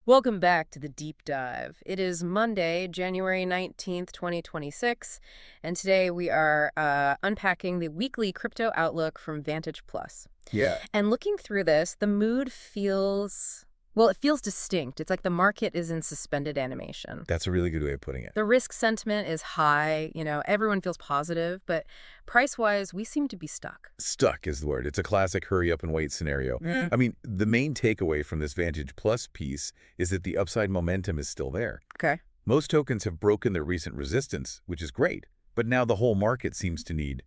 Welcome back to the deep dive. It is Monday, January 19th, 2026, and today we are unpacking the weekly crypto outlook from Vantage Plus. Yeah, And looking through this, the mood feels, well, it feels distinct. It's like the market is in suspended animation. that's a really good way of putting it. The risk sentiment is high, everyone feels positive, but price-wise, we seem to be stuck. Stuck is the word. It's a classic hurry up and wait scenario. I mean, the main takeaway from this Vantage Plus piece is that the upside momentum is still there. Okay. Most tokens have broken their recent resistance, which is great, but now the whole market seems to need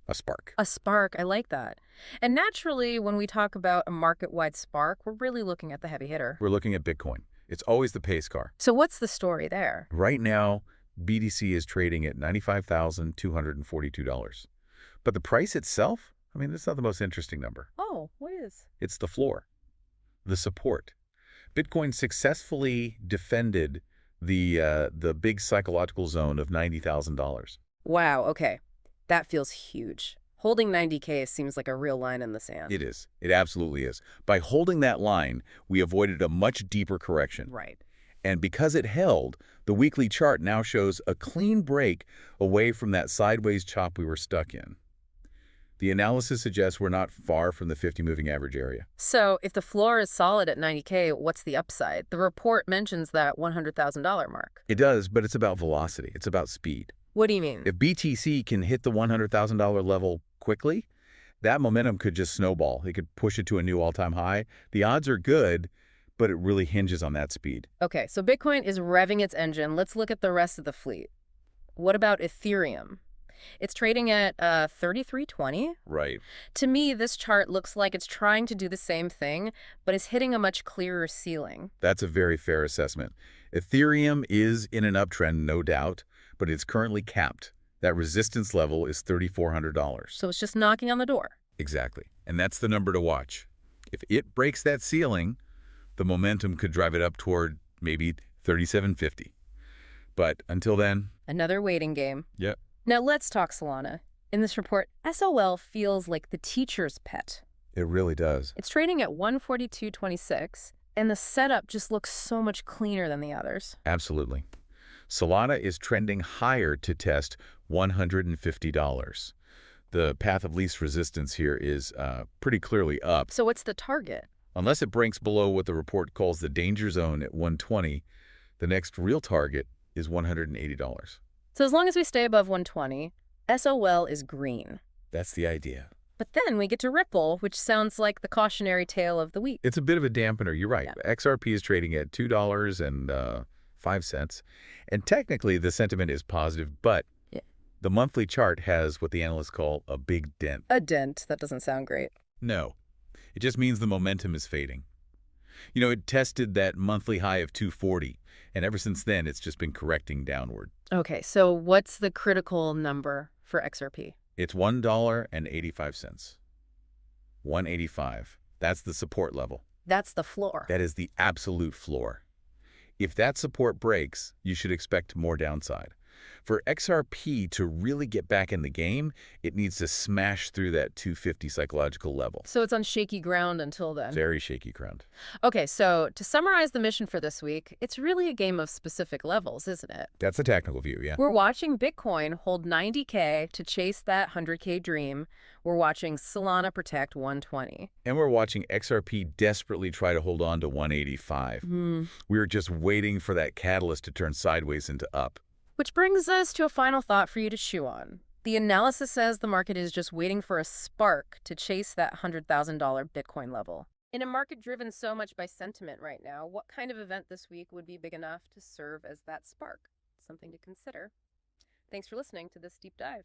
a spark. A spark, I like that. And naturally, when we talk about a market-wide spark, we're really looking at the heavy hitter. We're looking at Bitcoin. It's always the pace car. So what's the story there? Right now, BTC is trading at $95,242. But the price itself, I mean, that's not the most interesting number. Oh, what is? It's the floor, the support. Bitcoin successfully defended the big psychological zone of $90,000. Wow, okay. That feels huge. Holding 90K seems like a real line in the sand. It is. It absolutely is. By holding that line, we avoided a much deeper correction. Right. And because it held, the weekly chart now shows a clean break away from that sideways chop we were stuck in. The analysis suggests we're not far from the 50 moving average area. So if the floor is solid at 90K, what's the upside? The report mentions that $100,000 mark. It does, but it's about velocity. It's about speed. What do you mean? If BTC can hit the $100,000 level quickly, that momentum could just snowball. It could push it to a new all-time high. The odds are good, but it really hinges on that speed. Okay, so Bitcoin is revving its engine. Let's look at the rest of the fleet. What about Ethereum? It's trading at 33.20. Right. To me, this chart looks like it's trying to do the same thing, but it's hitting a much clearer ceiling. That's a very fair assessment. Ethereum is in an uptrend, no doubt, but it's currently capped. That resistance level is $3,400. So it's just knocking on the door. Exactly. And that's the number to watch. If it breaks that ceiling, the momentum could drive it up toward maybe 3750. But until then, Another waiting game. yep. Now let's talk Solana. In this report, SOL feels like the teacher's pet. It really does. It's trading at 142.26, and the setup just looks so much cleaner than the others. Absolutely. Solana is trending higher to test $150. The path of least resistance here is pretty clearly up. So what's the target? Unless it breaks below what the report calls the danger zone at 120, the next real target is $180. So as long as we stay above 120, SOL is green. That's the idea. But then we get to Ripple, which sounds like the cautionary tale of the week. It's a bit of a dampener, you're right. Yeah. XRP is trading at $2.05. And technically, the sentiment is positive, but Yeah. the monthly chart has what the analysts call a big dent. A dent. That doesn't sound great. No, it just means the momentum is fading. You know, it tested that monthly high of 240, and ever since then, it's just been correcting downward. Okay, so what's the critical number for XRP? It's $1.85. 185. That's the support level. That's the floor. That is the absolute floor. If that support breaks, you should expect more downside. For XRP to really get back in the game, it needs to smash through that 250 psychological level. So it's on shaky ground until then. Very shaky ground. Okay, so to summarize the mission for this week, it's really a game of specific levels, isn't it? That's the technical view, yeah. We're watching Bitcoin hold 90K to chase that 100K dream. We're watching Solana protect 120. And we're watching XRP desperately try to hold on to 185. We're just waiting for that catalyst to turn sideways into up. Which brings us to a final thought for you to chew on. The analysis says the market is just waiting for a spark to chase that $100,000 Bitcoin level. In a market driven so much by sentiment right now, what kind of event this week would be big enough to serve as that spark? Something to consider. Thanks for listening to this deep dive.